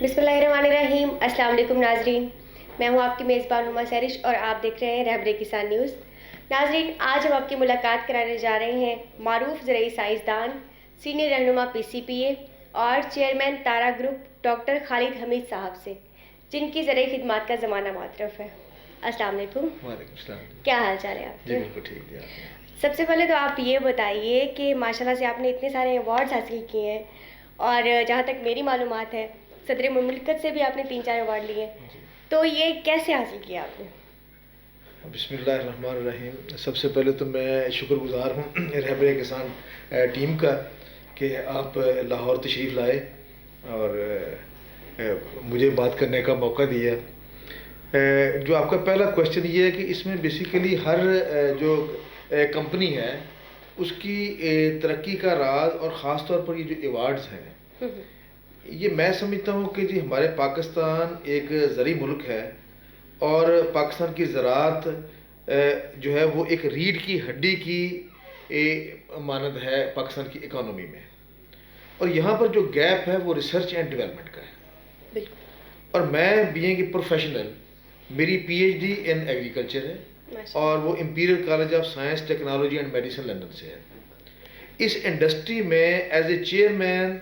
बिस्मिल्लाहिर्रहमानिर्रहीम। अस्सलाम वालेकुम नाजरीन, मैं हूं आपकी मेज़बान हुमा सैरिश और आप देख रहे हैं रहबरे किसान न्यूज़। नाजरीन, आज हम आपकी मुलाकात कराने जा रहे हैं मारूफ ज़रई साइंसदान, सीनियर रहनुमा PCPA और चेयरमैन तारा ग्रुप डॉक्टर खालिद हमीद साहब से, जिनकी ज़रई खिदमात का ज़माना मुतरफ़ है। अस्सलाम वालेकुम। वालेकुम सलाम। क्या हाल चाल है आपके? जी बिल्कुल ठीक है आपने। सबसे पहले तो आप ये बताइए कि माशाल्लाह से आपने इतने सारे अवार्ड्स हासिल किए हैं और जहाँ तक मेरी मालूमात है सदर मुमलिकत से भी आपने 3-4 अवार्ड लिए हैं, जी। तो ये कैसे हासिल किया आपने? बिस्मिल्लाहिर्रहमानिर्रहीम। सबसे पहले तो मैं शुक्रगुज़ार हूँ रहबरे किसान टीम का कि आप लाहौर तशरीफ़ लाए और मुझे बात करने का मौका दिया। जो आपका पहला क्वेश्चन ये है कि इसमें बेसिकली हर जो कंपनी है उसकी तरक्की का राज और ख़ास तौर पर ये जो अवार्ड्स हैं, ये मैं समझता हूँ कि जी हमारे पाकिस्तान एक ज़री मुल्क है और पाकिस्तान की ज़राअत जो है वो एक रीढ़ की हड्डी की मानद है पाकिस्तान की इकोनॉमी में। और यहाँ पर जो गैप है वो रिसर्च एंड डेवलपमेंट का है। और मैं बीइंग ए प्रोफेशनल, मेरी PhD इन एग्रीकल्चर है और वो imperial college of science technology and medicine London से है। इस इंडस्ट्री में एज ए चेयरमैन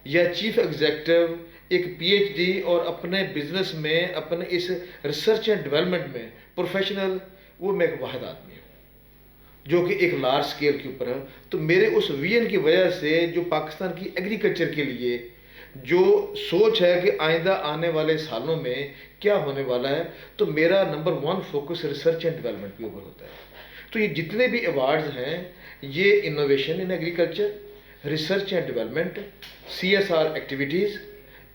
या चीफ एग्जीक्यूटिव एक PhD और अपने बिजनेस में अपने इस रिसर्च एंड डेवलपमेंट में प्रोफेशनल, वो मैं एक वाहिद आदमी हूँ जो कि एक लार्ज स्केल के ऊपर है। तो मेरे उस विजन की वजह से जो पाकिस्तान की एग्रीकल्चर के लिए जो सोच है कि आइंदा आने वाले सालों में क्या होने वाला है, तो मेरा number 1 focus research and development के ऊपर होता है। तो ये जितने भी अवार्ड्स हैं ये innovation in agriculture, research and development, CSR activities,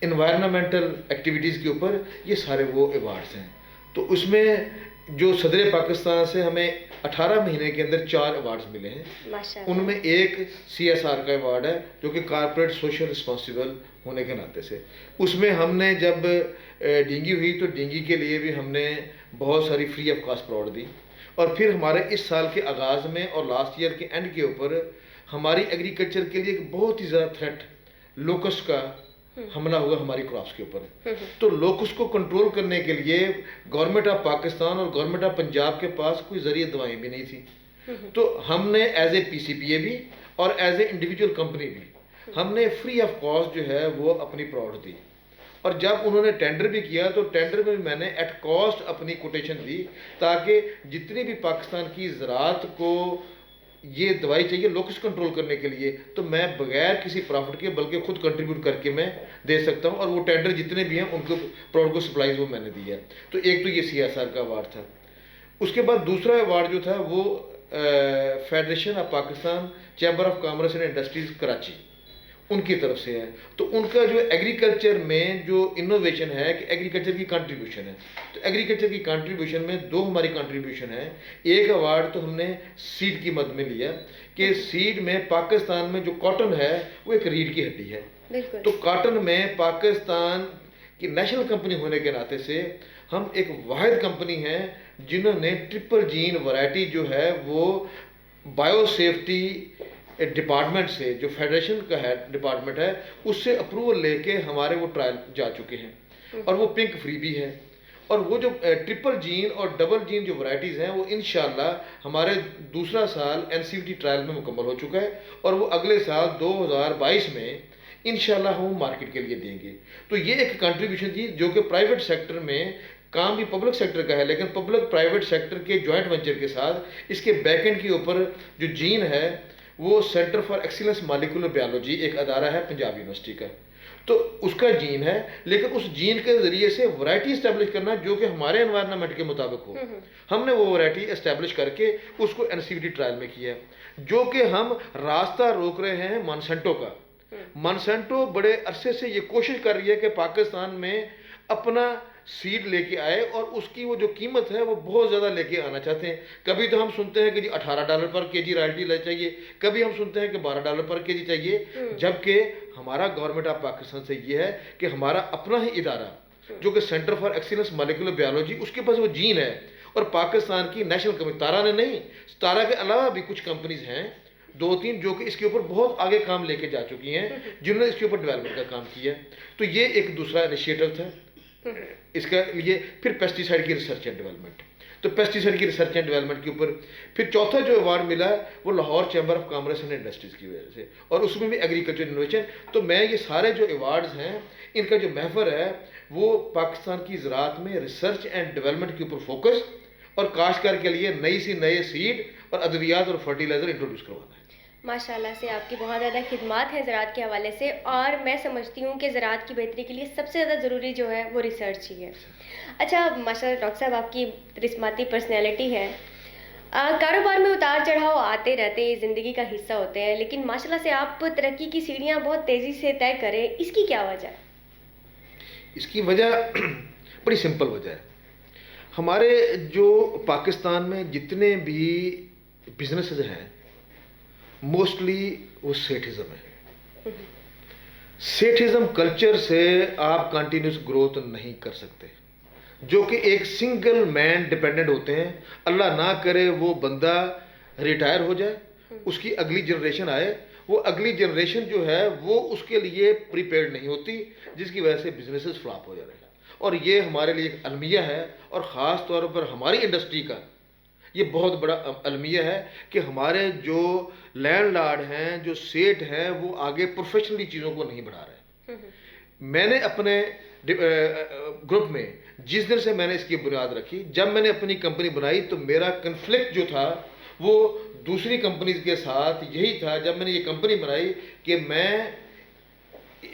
environmental activities के ऊपर ये सारे वो अवार्ड्स हैं। तो उसमें जो सदर पाकिस्तान से हमें 18 महीने के अंदर 4 अवार्ड्स मिले हैं। उनमें एक CSR का अवार्ड है जो कि कॉर्पोरेट सोशल रिस्पॉन्सिबल होने के नाते से, उसमें हमने जब डेंगी हुई तो डेंगी के लिए भी हमने बहुत सारी free of cost provide the. और फिर हमारे इस साल के आगाज़ में और लास्ट ईयर के एंड के ऊपर हमारी एग्रीकल्चर के लिए एक बहुत ही ज़्यादा थ्रेट लोकस्ट का हमला हुआ हमारी क्रॉप्स के ऊपर। तो लोकस्ट को कंट्रोल करने के लिए गवर्नमेंट ऑफ पाकिस्तान और गवर्नमेंट ऑफ पंजाब के पास कोई ज़रिए दवाएं भी नहीं थी। तो हमने एज ए PCPA भी और एज ए इंडिविजुअल कंपनी भी हमने फ्री ऑफ कॉस्ट जो है वो अपनी प्रोडक्ट दी। और जब उन्होंने टेंडर भी किया तो टेंडर में मैंने एट कॉस्ट अपनी कोटेशन दी ताकि जितनी भी पाकिस्तान की ज़राअत को ये दवाई चाहिए लोकस कंट्रोल करने के लिए, तो मैं बगैर किसी प्रॉफिट के बल्कि खुद कंट्रीब्यूट करके मैं दे सकता हूँ। और वो टेंडर जितने भी हैं उनको प्रोडक्ट को सप्लाईज वो मैंने दी है। तो एक तो ये CSR का अवार्ड था। उसके बाद दूसरा अवार्ड जो था वो federation of Pakistan chamber of commerce and industries Karachi उनकी तरफ से है। तो उनका जो एग्रीकल्चर में जो इनोवेशन है कि एग्रीकल्चर की कंट्रीब्यूशन है, तो एग्रीकल्चर की कंट्रीब्यूशन में 2 हमारी कंट्रीब्यूशन है। एक अवार्ड तो हमने सीड की मद में लिया कि सीड में पाकिस्तान में जो कॉटन है वो एक रीढ़ की हड्डी है। तो कॉटन में पाकिस्तान की नेशनल कंपनी होने के नाते से हम एक वाहिद कंपनी है जिन्होंने ट्रिपल जीन वैरायटी जो है वो बायोसेफ्टी डिपार्टमेंट से, जो फेडरेशन का है डिपार्टमेंट है, उससे अप्रूवल लेके हमारे वो ट्रायल जा चुके हैं और वो पिंक फ्री भी है। और वो जो ट्रिपल जीन और डबल जीन जो वैरायटीज़ हैं वो इंशाल्लाह हमारे दूसरा साल NCVT ट्रायल में मुकम्मल हो चुका है और वो अगले साल 2022 में इंशाल्लाह हम मार्केट के लिए देंगे। तो ये एक कंट्रीब्यूशन थी जो कि प्राइवेट सेक्टर में काम भी पब्लिक सेक्टर का है, लेकिन पब्लिक प्राइवेट सेक्टर के जॉइंट वेंचर के साथ इसके बैकएंड के ऊपर जो जीन है वो centre for excellence molecular biology एक अदारा है पंजाब यूनिवर्सिटी का, तो उसका जीन है। लेकिन उस जीन के ज़रिए से वैरायटी इस्टेब्लिश करना जो कि हमारे एनवायरनमेंट के मुताबिक हो, हमने वो वैरायटी इस्टेब्लिश करके उसको NCVT ट्रायल में किया है। जो कि हम रास्ता रोक रहे हैं मॉन्सेंटो का। मॉन्सेंटो बड़े अरसे से ये कोशिश कर रही है कि पाकिस्तान में अपना सीड लेके आए और उसकी वो जो कीमत है वो बहुत ज़्यादा लेके आना चाहते हैं। कभी तो हम सुनते हैं कि जी $18 पर केजी रॉयल्टी ले चाहिए, कभी हम सुनते हैं कि $12 पर केजी चाहिए, जबकि हमारा गवर्नमेंट ऑफ पाकिस्तान से ये है कि हमारा अपना ही इदारा जो कि centre for excellence molecular biology, उसके पास वो जीन है। और पाकिस्तान की नेशनल कंपनी तारा ने नहीं, तारा के अलावा भी कुछ कंपनीज हैं 2-3 जो कि इसके ऊपर बहुत आगे काम लेके जा चुकी हैं, जिन्होंने इसके ऊपर डेवलपमेंट का काम किया है। तो ये एक दूसरा इनिशिएटिव था इसका लिए। फिर पेस्टिसाइड की रिसर्च एंड डेवलपमेंट, तो पेस्टिसाइड की रिसर्च एंड डेवलपमेंट के ऊपर फिर चौथा जो अवार्ड मिला वो Lahore chamber of commerce and industries की वजह से, और उसमें भी एग्रीकल्चर इनोवेशन। तो मैं ये सारे जो अवार्ड्स हैं इनका जो महवर है वो पाकिस्तान की ज़राअत में रिसर्च एंड डेवलपमेंट के ऊपर फोकस और काश्तकार के लिए नई से नए सीड और अद्वियात और फर्टिलाइज़र इंट्रोड्यूस करवाना है। माशाल्लाह से आपकी बहुत ज़्यादा खिदमात हैं ज़राअत के हवाले से, और मैं समझती हूँ कि ज़राअत की बेहतरी के लिए सबसे ज़्यादा ज़रूरी जो है वो रिसर्च ही है। अच्छा माशाल्लाह डॉक्टर साहब, आपकी करिश्माती पर्सनैलिटी है। कारोबार में उतार चढ़ाव आते रहते हैं, ज़िंदगी का हिस्सा होते हैं, लेकिन माशाल्लाह से आप तरक्की की सीढ़ियाँ बहुत तेज़ी से तय करें, इसकी क्या वजह है? इसकी वजह बड़ी सिंपल वजह है। हमारे जो पाकिस्तान में जितने भी बिजनेसेस हैं मोस्टली वो सेठिज़म है। सेठिज़म कल्चर से आप कंटिन्यूस ग्रोथ नहीं कर सकते, जो कि एक सिंगल मैन डिपेंडेंट होते हैं। अल्लाह ना करे वो बंदा रिटायर हो जाए, उसकी अगली जनरेशन आए, वो अगली जनरेशन जो है वो उसके लिए प्रिपेयर्ड नहीं होती, जिसकी वजह से बिजनेसेस फ्लॉप हो जा रहे हैं। और ये हमारे लिए एक अलमिया है, और ख़ास तौर पर हमारी इंडस्ट्री का ये बहुत बड़ा अलमिया है कि हमारे जो लैंडलॉर्ड हैं, जो सेठ हैं, वो आगे प्रोफेशनली चीज़ों को नहीं बढ़ा रहे। मैंने अपने ग्रुप में जिस दिन से मैंने इसकी बुनियाद रखी, जब मैंने अपनी कंपनी बनाई तो मेरा कन्फ्लिक्ट जो था वो दूसरी कंपनीज के साथ यही था। जब मैंने ये कंपनी बनाई कि मैं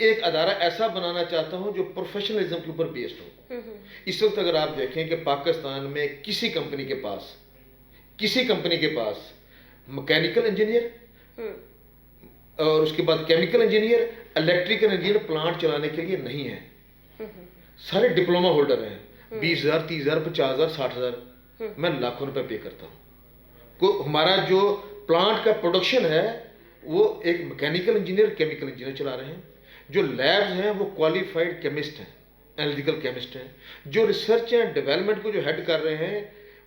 एक अदारा ऐसा बनाना चाहता हूं जो प्रोफेशनलिज्म के ऊपर बेस्ड हो। इस वक्त अगर आप देखें कि पाकिस्तान में किसी कंपनी के पास मैकेनिकल इंजीनियर और उसके बाद chemical engineer, electrical engineer plant चलाने के लिए नहीं है। सारे डिप्लोमा होल्डर हैं, 20,000, 30,000, 50,000, 60,000, मैं लाखों रुपए पे करता हूँ। को हमारा जो प्लांट का प्रोडक्शन है वो एक मैकेनिकल इंजीनियर, केमिकल इंजीनियर चला रहे हैं। जो लैब्स हैं वो क्वालिफाइड केमिस्ट हैं, एनालिटिकल केमिस्ट हैं। जो रिसर्च एंड डेवलपमेंट को जो हेड कर रहे हैं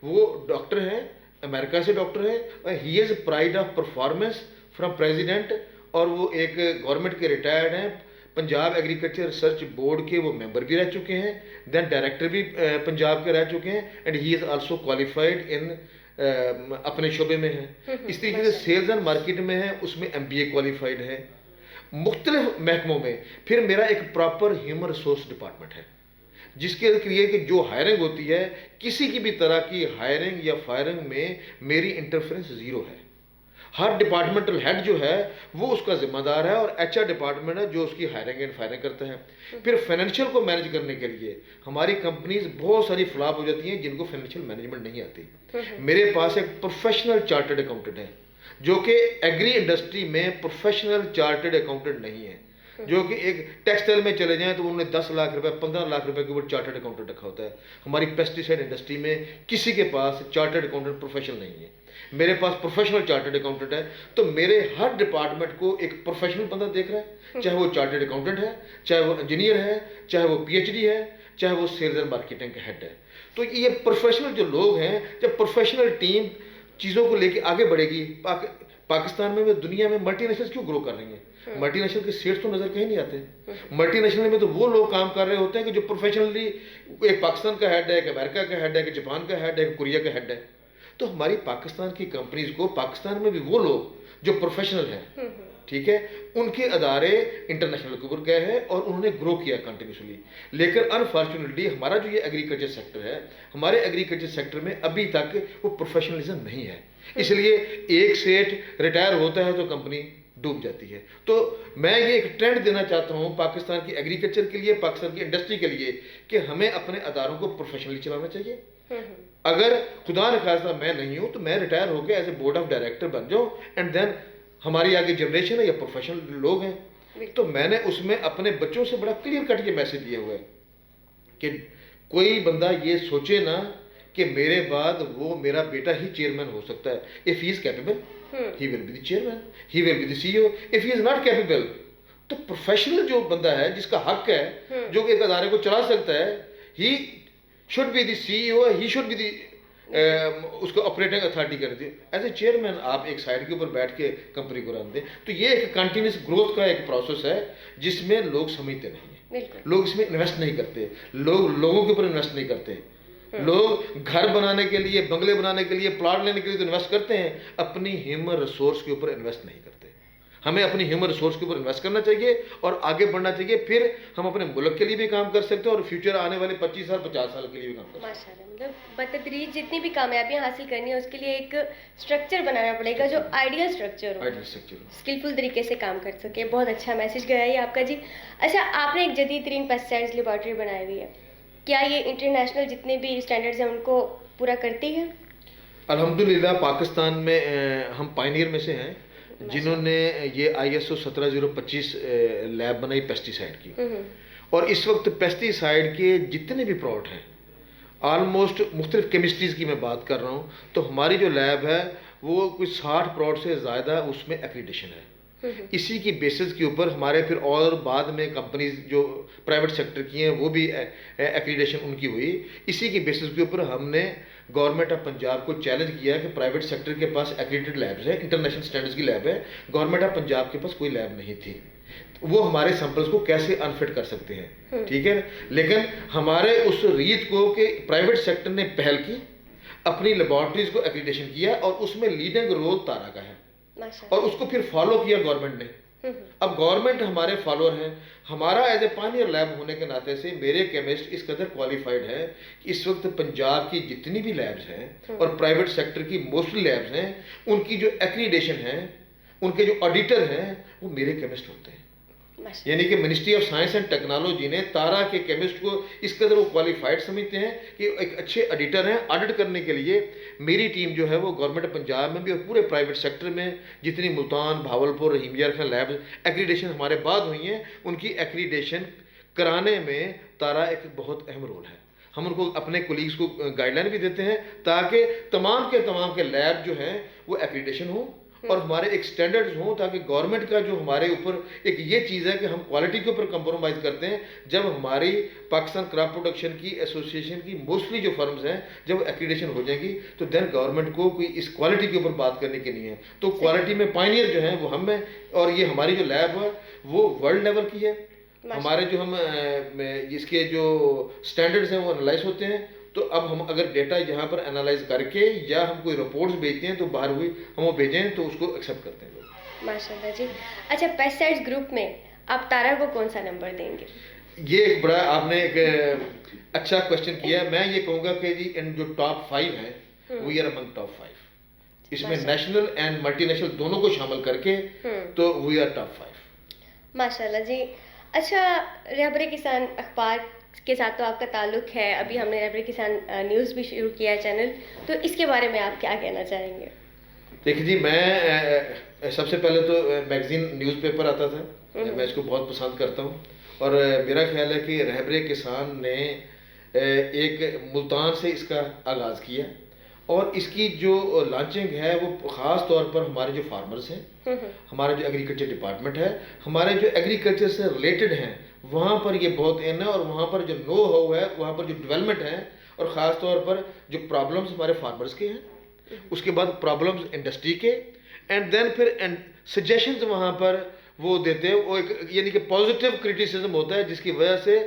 वो डॉक्टर हैं, अमेरिका से डॉक्टर है, और he is pride of performance from president, और वो एक गवर्नमेंट के रिटायर्ड हैं। पंजाब एग्रीकल्चर रिसर्च बोर्ड के वो मेंबर भी रह चुके हैं, देन डायरेक्टर भी पंजाब के रह चुके हैं, and he is also qualified in अपने शोबे में है। इस तरीके से सेल्स एंड मार्केट में है, उसमें MBA क्वालिफाइड है। मुख्तलिफ महकमों में फिर मेरा एक प्रॉपर ह्यूमन रिसोर्स डिपार्टमेंट है, जिसके लिए कि जो हायरिंग होती है, किसी की भी तरह की हायरिंग या फायरिंग में मेरी इंटरफेरेंस ज़ीरो है। हर डिपार्टमेंटल हेड जो है वो उसका जिम्मेदार है, और HR डिपार्टमेंट है जो उसकी हायरिंग एंड फायरिंग करता है। फिर फाइनेंशियल को मैनेज करने के लिए हमारी कंपनीज बहुत सारी फ्लॉप हो जाती हैं जिनको फाइनेंशियल मैनेजमेंट नहीं आती। मेरे पास एक प्रोफेशनल चार्टर्ड अकाउंटेंट है, जो कि एग्री इंडस्ट्री में प्रोफेशनल चार्टर्ड अकाउंटेंट नहीं है। जो कि एक टेक्सटाइल में चले जाएं तो उन्होंने 10 लाख रुपए 15 लाख रुपए के ऊपर चार्टर्ड अकाउंटेंट रखा होता है। हमारी पेस्टिसाइड इंडस्ट्री में किसी के पास चार्टर्ड अकाउंटेंट प्रोफेशनल नहीं है, मेरे पास प्रोफेशनल चार्टर्ड अकाउंटेंट है। तो मेरे हर डिपार्टमेंट को एक प्रोफेशनल बंदा देख रहा है, चाहे वो चार्टर्ड अकाउंटेंट है, चाहे वो इंजीनियर है, चाहे वो PhD है, चाहे वो सेल्स एंड मार्केटिंग का हेड है। तो ये प्रोफेशनल जो लोग हैं, जब प्रोफेशनल टीम चीज़ों को लेके आगे बढ़ेगी, पाकिस्तान में वे दुनिया में मल्टीनेशनल क्यों ग्रो कर रही हैं? मल्टीनेशनल के सेठ तो नजर कहीं नहीं आते। मल्टीनेशनल में तो वो लोग काम कर रहे होते हैं कि जो प्रोफेशनली, एक पाकिस्तान का हेड है, एक अमेरिका का हेड है, एक जापान का हेड है, एक कोरिया का हेड है। तो हमारी पाकिस्तान की कंपनीज को, पाकिस्तान में भी वो लोग जो प्रोफेशनल हैं, ठीक है, उनके अदारे इंटरनेशनल के ऊपर गए हैं और उन्होंने ग्रो किया कंटिन्यूसली। लेकिन अनफॉर्चुनेटली हमारा जो ये एग्रीकल्चर सेक्टर है, हमारे एग्रीकल्चर सेक्टर में अभी तक वो प्रोफेशनलिज्म नहीं है। इसलिए एक सेठ रिटायर होता है तो कंपनी डूब जाती है। तो मैं ये एक ट्रेंड देना चाहता हूँ पाकिस्तान की एग्रीकल्चर के लिए, पाकिस्तान की इंडस्ट्री के लिए, कि हमें अपने अदारों को प्रोफेशनली चलाना चाहिए। अगर खुदा न खास्ता मैं नहीं हूँ तो मैं रिटायर होकर as a board of director बन जाऊँ, एंड देन हमारी आगे जनरेशन है या प्रोफेशनल लोग हैं। तो मैंने उसमें अपने बच्चों से बड़ा क्लियर कट ये मैसेज दिया हुआ है कि कोई बंदा ये सोचे ना कि मेरे बाद वो मेरा बेटा ही चेयरमैन हो सकता है। If he is capable he will be the chairman, he will be the CEO। If he is not capable, तो प्रोफेशनल जो बंदा है, जिसका हक है, जो एक अदारे को चला सकता है, he should be the CEO, he should be the उसको ऑपरेटिंग अथॉरिटी करनी चाहिए। एज ए चेयरमैन आप एक साइड के ऊपर बैठ के कंपनी को रन दें, तो ये एक कंटिन्यूस ग्रोथ का एक प्रोसेस है जिसमें लोग समझते नहीं है, लोग इसमें इन्वेस्ट नहीं करते, लोगों के ऊपर इन्वेस्ट नहीं करते। लोग घर बनाने के लिए, बंगले बनाने के लिए, प्लॉट लेने के लिए तो इन्वेस्ट करते हैं, अपनी ह्यूमन रिसोर्स के ऊपर इन्वेस्ट नहीं करते। हमें अपनी ह्यूमन रिसोर्स के ऊपर इन्वेस्ट करना चाहिए और आगे बढ़ना चाहिए, फिर हम अपने मुल्क के लिए भी काम कर सकते हैं और फ्यूचर आने वाले 25 साल 50 साल के लिए भी काम कर सकते हैं। माशाल्लाह, मतलब बतदरीज जितनी भी कामयाबियां हासिल करनी है उसके लिए एक स्ट्रक्चर बनाना पड़ेगा जो आइडियल स्ट्रक्चर हो, स्किलफुल तरीके से काम कर सके। बहुत अच्छा मैसेज गया ये आपका जी। अच्छा, आपने एक जदीद तरीन पेस्टिसाइड्स लेबॉर्ट्री बनाई हुई है, क्या ये इंटरनेशनल जितने भी स्टैंडर्ड्स हैं उनको पूरा करती है? अल्हम्दुलिल्लाह पाकिस्तान में हम पायनियर में से हैं जिन्होंने ये ISO 17025 लैब बनाई पेस्टिसाइड की। और इस वक्त पेस्टिसाइड के जितने भी प्रोडक्ट हैं, ऑलमोस्ट मुख्तलिफ केमिस्ट्रीज़ की मैं बात कर रहा हूँ, तो हमारी जो लैब है वो कुछ 60 प्रोडक्ट से ज़्यादा उसमें एक्रीडिशन है। इसी की बेसिस के ऊपर हमारे फिर और बाद में कंपनीज जो प्राइवेट सेक्टर की हैं वो भी एक्रीडेशन उनकी हुई। इसी की बेसिस के ऊपर हमने गवर्नमेंट ऑफ पंजाब को चैलेंज किया कि प्राइवेट सेक्टर के पास एक्रीडेटेड लैब्स है, इंटरनेशनल स्टैंडर्ड्स की लैब है, गवर्नमेंट ऑफ पंजाब के पास कोई लैब नहीं थी, वो हमारे सैंपल्स को कैसे अनफिट कर सकते हैं, ठीक है। लेकिन हमारे उस रीत को कि प्राइवेट सेक्टर ने पहल की, अपनी लेबॉर्ट्रीज को एक्रीडेशन किया और उसमें लीडिंग रोल तारा का है और उसको फिर फॉलो किया गवर्नमेंट ने। अब गवर्नमेंट हमारे फॉलोअर हैं, हमारा एज ए पायनियर लैब होने के नाते से मेरे केमिस्ट इस कदर क्वालिफाइड है कि इस वक्त पंजाब की जितनी भी लैब्स हैं और प्राइवेट सेक्टर की मोस्टली लैब्स हैं, उनकी जो एक्रीडेशन है, उनके जो ऑडिटर हैं वो मेरे केमिस्ट होते हैं। यानी कि ministry of science and technology ने तारा के केमिस्ट को इस कदर वो क्वालिफाइड समझते हैं कि एक अच्छे ऑडिटर हैं। ऑडिट करने के लिए मेरी टीम जो है वो गवर्नमेंट पंजाब में भी और पूरे प्राइवेट सेक्टर में जितनी मुल्तान, भावलपुर, रहीम यार खान लैब एक्रीडेशन हमारे बाद हुई हैं, उनकी एक्रीडेशन कराने में तारा एक बहुत अहम रोल है। हम उनको अपने कोलीग्स को गाइडलाइन भी देते हैं ताकि तमाम के लैब जो हैं वो एक्रीडेशन हो और हमारे एक स्टैंडर्ड्स हों, ताकि गवर्नमेंट का जो हमारे ऊपर एक ये चीज़ है कि हम क्वालिटी के ऊपर कंप्रोमाइज़ करते हैं। जब हमारी पाकिस्तान क्रॉप प्रोडक्शन की एसोसिएशन की मोस्टली जो फर्म्स हैं जब एक्रीडेशन हो जाएंगी तो देन गवर्नमेंट को कोई इस क्वालिटी के ऊपर बात करने की नहीं है। तो क्वालिटी में पायनियर जो है वो हम हैं और ये हमारी जो लैब है वो वर्ल्ड लेवल की है। हमारे जो हम इसके जो स्टैंडर्ड्स हैं वो एनालाइज होते हैं। तो अब हम अगर डेटा यहाँ पर एनालाइज करके या हम कोई रिपोर्ट्स भेजते हैं तो बाहर हुई हम वो भेजें तो उसको एक्सेप्ट करते हैं लोग। माशाल्लाह जी। अच्छा, पेस्टिसाइड्स ग्रुप में आप तारा को कौन सा नंबर देंगे? ये एक बड़ा आपने एक अच्छा क्वेश्चन किया है। मैं ये कहूँगा कि जी इन जो टॉप 5 हैं वी आर अमंग टॉप 5, इसमें नेशनल एंड मल्टीनेशनल दोनों को शामिल करके तो वी आर टॉप 5। माशाल्लाह जी। अच्छा, रहबरे किसान अखबार के साथ तो आपका ताल्लुक है, अभी हमने रहबरे किसान न्यूज़ भी शुरू किया है चैनल, तो इसके बारे में आप क्या कहना चाहेंगे? देखिए जी, मैं सबसे पहले तो मैगजीन न्यूज़पेपर आता था, मैं इसको बहुत पसंद करता हूँ और मेरा ख्याल है कि रहबरे किसान ने एक मुल्तान से इसका आगाज़ किया और इसकी जो लॉन्चिंग है वो ख़ास तौर पर हमारे जो फार्मर्स हैं, हमारा जो एग्रीकल्चर डिपार्टमेंट है, हमारे जो एग्रीकल्चर से रिलेटेड हैं वहाँ पर ये बहुत इन है और वहाँ पर जो नो हाउ है, वहाँ पर जो डेवलपमेंट है और ख़ास तौर पर जो प्रॉब्लम्स हमारे फार्मर्स के हैं, उसके बाद प्रॉब्लम्स इंडस्ट्री के एंड देन फिर सजेशंस वहाँ पर वो देते हैं। वो एक यानी कि पॉजिटिव क्रिटिसिज्म होता है जिसकी वजह से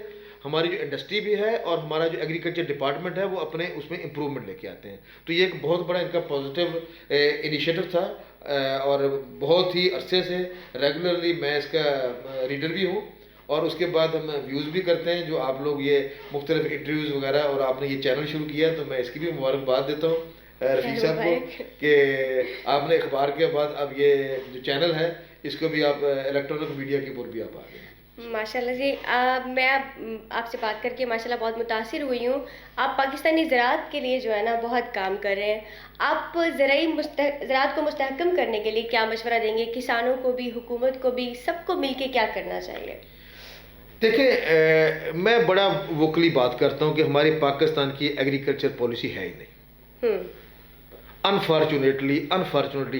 हमारी जो इंडस्ट्री भी है और हमारा जो एग्रीकल्चर डिपार्टमेंट है वो अपने उसमें इम्प्रूवमेंट लेके आते हैं। तो ये एक बहुत बड़ा इनका पॉजिटिव इनिशिएटिव था और बहुत ही अरसे से रेगुलरली मैं इसका रीडर भी हूँ और उसके बाद हम व्यूज़ भी करते हैं जो आप लोग ये मुख्तलिफ इंटरव्यूज़ वगैरह और आपने ये चैनल शुरू किया तो मैं इसकी भी मुबारकबाद देता हूँ रफ़ीक साहब को कि आपने अखबार के बाद अब ये जो चैनल है इसको भी आप इलेक्ट्रॉनिक मीडिया के ऊपर भी आप आ गए। माशाल्लाह जी। मैं आपसे बात करके माशाल्लाह बहुत मुतासिर हुई हूँ। आप पाकिस्तानी ज़राअत के लिए जो है ना बहुत काम कर रहे हैं। आप ज़राअत को मुस्तहकम करने के लिए क्या मशवरा देंगे? किसानों को भी, हुकूमत को भी, सबको मिल के क्या करना चाहिए? देखिए, मैं बड़ा वोकली बात करता हूँ कि हमारी पाकिस्तान की एग्रीकल्चर पॉलिसी है ही नहीं, अनफॉर्चुनेटली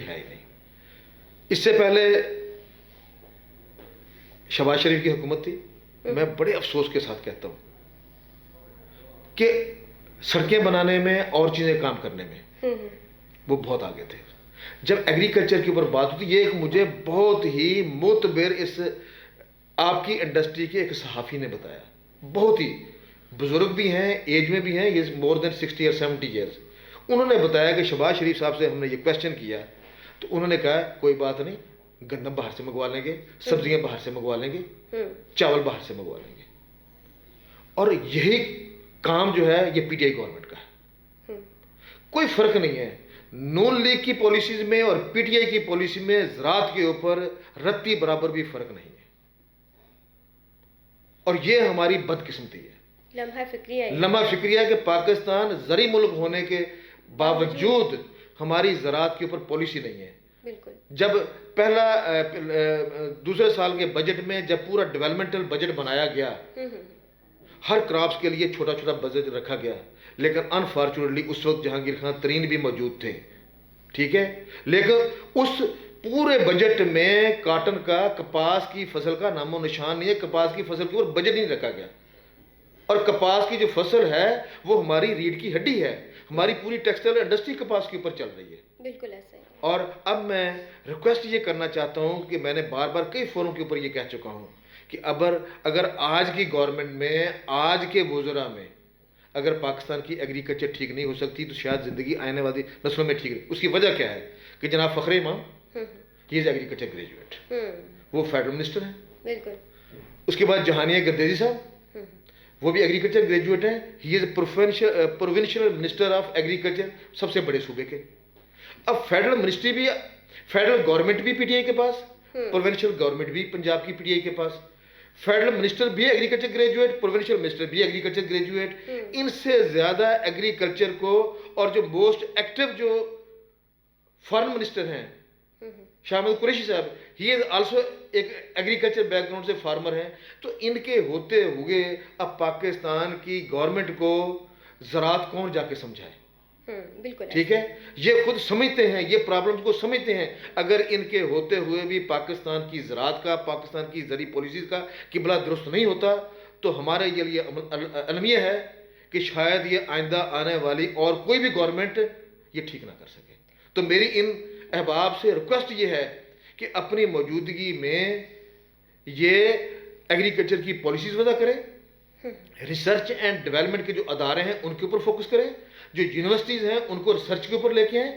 है ही नहीं। इससे पहले शहबाज शरीफ की हुकूमत थी। मैं बड़े अफसोस के साथ कहता हूँ कि सड़कें बनाने में और चीज़ें काम करने में वो बहुत आगे थे। जब एग्रीकल्चर के ऊपर बात होती, ये एक मुझे बहुत ही मोतबर इस आपकी इंडस्ट्री के एक सहाफ़ी ने बताया, बहुत ही बुजुर्ग भी हैं, एज में भी हैं, ये मोर देन 60 और 70 ईयर्स। उन्होंने बताया कि शहबाज शरीफ साहब से हमने ये क्वेश्चन किया तो उन्होंने कहा कोई बात नहीं, गंदम बाहर से मंगवा लेंगे, सब्जियां बाहर से मंगवा लेंगे, चावल बाहर से मंगवा लेंगे। और यही काम जो है ये पीटीआई गवर्नमेंट का है। कोई फर्क नहीं है नून लीग की पॉलिसीज में और पीटीआई की पॉलिसी में, ज़राअत के ऊपर रत्ती बराबर भी फर्क नहीं है। और ये हमारी बदकिस्मती है, लम्हा फिक्रिया कि पाकिस्तान ज़री मुल्क होने के बावजूद हमारी ज़राअत के ऊपर पॉलिसी नहीं है। बिल्कुल। जब दूसरे साल के बजट में जब पूरा डेवलपमेंटल बजट बनाया गया, हर क्रॉप्स के लिए छोटा छोटा बजट रखा गया, लेकिन अनफॉर्चुनेटली उस वक्त जहांगीर खान तरीन भी मौजूद थे, ठीक है, लेकिन उस पूरे बजट में काटन का, कपास की फसल का नामो निशान नहीं है। कपास की फसल के ऊपर बजट नहीं रखा गया। और कपास की जो फसल है वो हमारी रीढ़ की हड्डी है, हमारी पूरी टेक्सटाइल इंडस्ट्री कपास के ऊपर चल रही है। बिल्कुल ऐसा ही। और अब मैं रिक्वेस्ट ये करना चाहता हूँ कि मैंने बार बार कई फोरम के ऊपर ये कह चुका हूँ कि अगर आज की गवर्नमेंट में, आज के वुज़रा में अगर पाकिस्तान की एग्रीकल्चर ठीक नहीं हो सकती तो शायद ज़िंदगी आने वाली नस्लों में ठीक नहीं। उसकी वजह क्या है कि जनाब फ़खरे इमाम, ही इज़ एग्रीकल्चर ग्रेजुएट, वो फेडरल मिनिस्टर हैं। बिल्कुल। उसके बाद जहानिया गर्देजी साहब, वो भी एग्रीकल्चर ग्रेजुएट हैं, he is provincial minister of agriculture, सबसे बड़े सूबे के। अब फेडरल मिनिस्ट्री भी, फेडरल गवर्नमेंट भी पीटीआई के पास, प्रोविंशियल गवर्नमेंट भी पंजाब की पीटीआई के पास, फेडरल मिनिस्टर भी एग्रीकल्चर ग्रेजुएट, प्रोविंशियल मिनिस्टर भी एग्रीकल्चर ग्रेजुएट। इनसे ज्यादा एग्रीकल्चर को, और जो मोस्ट एक्टिव जो फॉरेन मिनिस्टर हैं शामिल कुरैशी साहब, ही इज आल्सो एक एग्रीकल्चर बैकग्राउंड से फार्मर हैं। तो इनके होते हुए अब पाकिस्तान की गवर्नमेंट को ज़राअत कौन जाके समझाए? बिल्कुल ठीक है, ये खुद समझते हैं, ये प्रॉब्लम्स को समझते हैं। अगर इनके होते हुए भी पाकिस्तान की ज़राअत का, पाकिस्तान की ज़री पॉलिसीज़ का किबला दुरुस्त नहीं होता तो हमारे लिए अलमिया है कि शायद ये आइंदा आने वाली और कोई भी गवर्नमेंट ये ठीक ना कर सके। तो मेरी इन अहबाब से रिक्वेस्ट ये है कि अपनी मौजूदगी में ये एग्रीकल्चर की पॉलिसीज़ वज़ा करें, रिसर्च एंड डेवलपमेंट के जो अदारे हैं उनके ऊपर फोकस करें, जो यूनिवर्सिटीज़ हैं उनको रिसर्च के ऊपर लेके आएँ,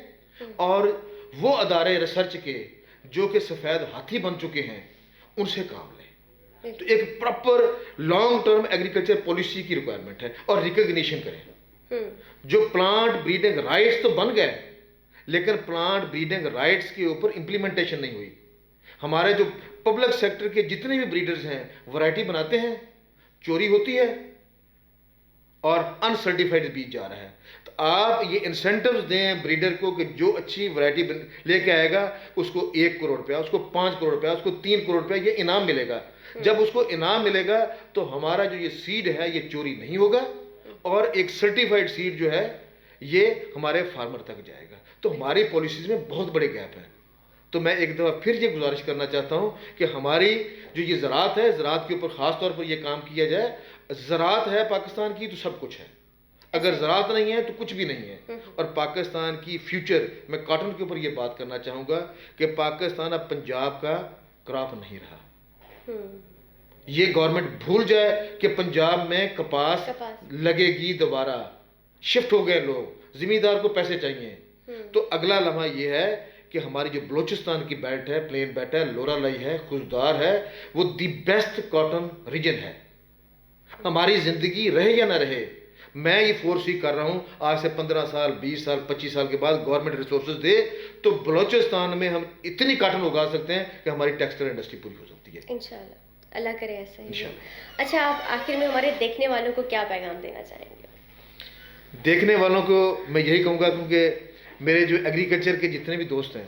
और वो अदारे रिसर्च के जो कि सफ़ेद हाथी बन चुके हैं उनसे काम लें। तो एक proper long term agriculture policy की रिक्वायरमेंट है, और रिकग्निशन करें। जो प्लांट ब्रीडिंग राइट्स तो बन गए, लेकिन प्लांट ब्रीडिंग राइट्स के ऊपर इम्प्लीमेंटेशन नहीं हुई। हमारे जो पब्लिक सेक्टर के जितने भी ब्रीडर्स हैं वैरायटी बनाते हैं, चोरी होती है और अनसर्टिफाइड बीज जा रहा है। तो आप ये इंसेंटिव्स दें ब्रीडर को कि जो अच्छी वैरायटी लेके आएगा उसको 1 करोड़ रुपया, उसको 5 करोड़ रुपया, उसको 3 करोड़ रुपया ये इनाम मिलेगा। जब उसको इनाम मिलेगा तो हमारा जो ये सीड है ये चोरी नहीं होगा, और एक सर्टिफाइड सीड जो है ये हमारे फार्मर तक जाएगा। तो हमारी पॉलिसीज़ में बहुत बड़े गैप हैं। तो मैं एक दफ़ा फिर ये गुजारिश करना चाहता हूँ कि हमारी जो ये ज़राअत है, ज़राअत के ऊपर ख़ास तौर पर ये काम किया जाए। ज़राअत है पाकिस्तान की तो सब कुछ है, अगर ज़राअत नहीं है तो कुछ भी नहीं है। और पाकिस्तान की फ्यूचर, मैं कॉटन के ऊपर ये बात करना चाहूँगा कि पाकिस्तान अब पंजाब का क्रॉप नहीं रहा। ये गवर्नमेंट भूल जाए कि पंजाब में कपास लगेगी, दोबारा शिफ्ट हो गए लोग, ज़मींदार को पैसे चाहिए। तो अगला लम्हा ये है कि हमारी जो बलोचिस्तान की बेल्ट है, प्लेन बेल्ट है, लोरा लाई है, खुशदार है, वो दी बेस्ट कॉटन रीजन है। हमारी ज़िंदगी रहे या ना रहे, मैं ये फोर्स कर रहा हूँ, आज से 15 साल, 20 साल, 25 साल के बाद गवर्नमेंट रिसोर्सेज दे तो बलोचिस्तान में हम इतनी कॉटन उगा सकते हैं कि हमारी टेक्सटाइल इंडस्ट्री पूरी हो सकती है। इंशाल्लाह, अल्लाह करे ऐसा ही। अच्छा, आप आखिर में हमारे देखने वालों को क्या पैगाम देना चाहेंगे? देखने वालों को मैं यही कहूँगा, क्योंकि मेरे जो एग्रीकल्चर के जितने भी दोस्त हैं,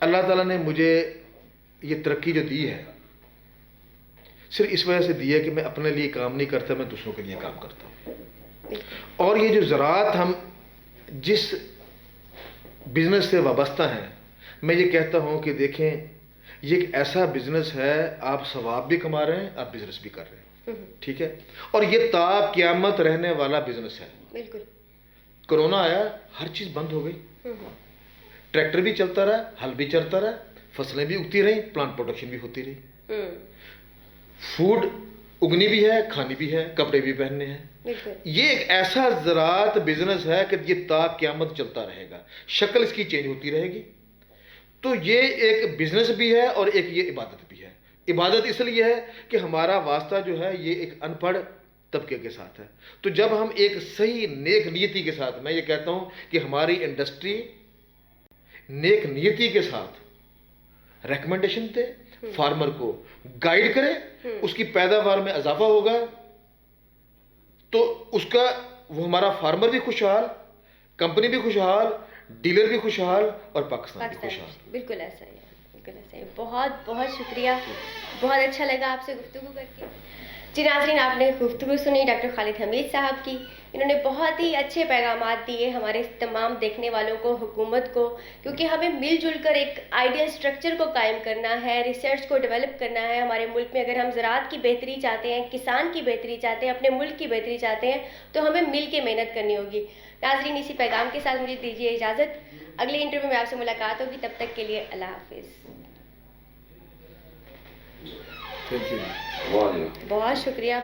अल्लाह ताला ने मुझे ये तरक्की जो दी है सिर्फ इस वजह से दी है कि मैं अपने लिए काम नहीं करता, मैं दूसरों के लिए काम करता हूँ। और ये जो ज़राअत हम जिस बिज़नेस से वाबस्ता हैं, मैं ये कहता हूँ कि देखें ये एक ऐसा बिज़नेस है, आप सवाब भी कमा रहे हैं, आप बिज़नेस भी कर रहे हैं। ठीक है, और ये ता क़यामत रहने वाला बिजनेस है। बिल्कुल। कोरोना आया, हर चीज़ बंद हो गई, ट्रैक्टर भी चलता रहा, हल भी चलता रहा, फसलें भी उगती रही, प्लांट प्रोडक्शन भी होती रही, फूड उगनी भी है, खानी भी है, कपड़े भी पहनने हैं। ये एक ऐसा ज़राअत बिजनेस है कि ये ता क़यामत चलता रहेगा, शक्ल इसकी चेंज होती रहेगी। तो ये एक बिजनेस भी है और एक ये इबादत भी है। इबादत इसलिए है कि हमारा वास्ता जो है ये एक अनपढ़ तबके के साथ है। तो जब हम एक सही नेक नियति के साथ, मैं ये कहता हूँ कि हमारी इंडस्ट्री नेक नियति के साथ रिकमेंडेशन दे, फार्मर को गाइड करे, उसकी पैदावार में इजाफा होगा तो उसका, वो हमारा फार्मर भी खुशहाल, कंपनी भी खुशहाल, डीलर भी खुशहाल और पाकिस्तान भी खुशहाल। बिल्कुल ऐसा ही है, बिल्कुल ऐसा ही। बहुत बहुत शुक्रिया, बहुत अच्छा लगा आपसे गुफ्तगू करके। जी नाज़रीन, आपने गुफ्तगू सुनी डॉक्टर खालिद हमीद साहब की। इन्होंने बहुत ही अच्छे पैगामात दिए हमारे तमाम देखने वालों को, हुकूमत को, क्योंकि हमें मिलजुल कर एक आइडियल स्ट्रक्चर को कायम करना है, रिसर्च को डेवलप करना है हमारे मुल्क में। अगर हम ज़राअत की बेहतरी चाहते हैं, किसान की बेहतरी चाहते हैं, अपने मुल्क की बेहतरी चाहते हैं, तो हमें मिल के मेहनत करनी होगी। नाज़रीन, इसी पैगाम के साथ मुझे दीजिए इजाज़त। अगले इंटरव्यू में आपसे मुलाकात होगी, तब तक के लिए अल्लाह हाफिज़। Thank you. बहुत शुक्रिया।